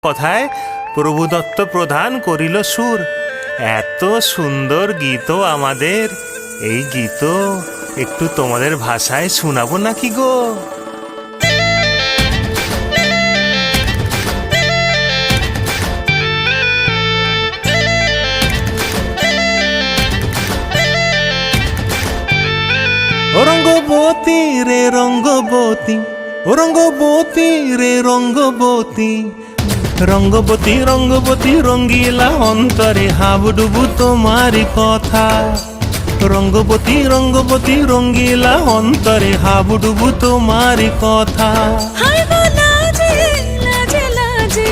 কথায় প্রভুদত্ত প্রধান করিল সুর। এত সুন্দর গীত আমাদের, এই গীত একটু তোমাদের ভাষায় শোনাবো নাকি গো? ও রঙ্গবতী রে রঙ্গবতী, ও রঙ্গবতী রে রঙ্গবতী, রঙ্গবতী রঙ্গবতী রঙ্গিলা অন্তরে হাবুডুবু তোমারি কথা। রঙ্গবতী রঙ্গবতী রঙ্গিলা অন্তরে হাবুডুবু তোমারি কথা। হায় গো লাজে লাজে লাজে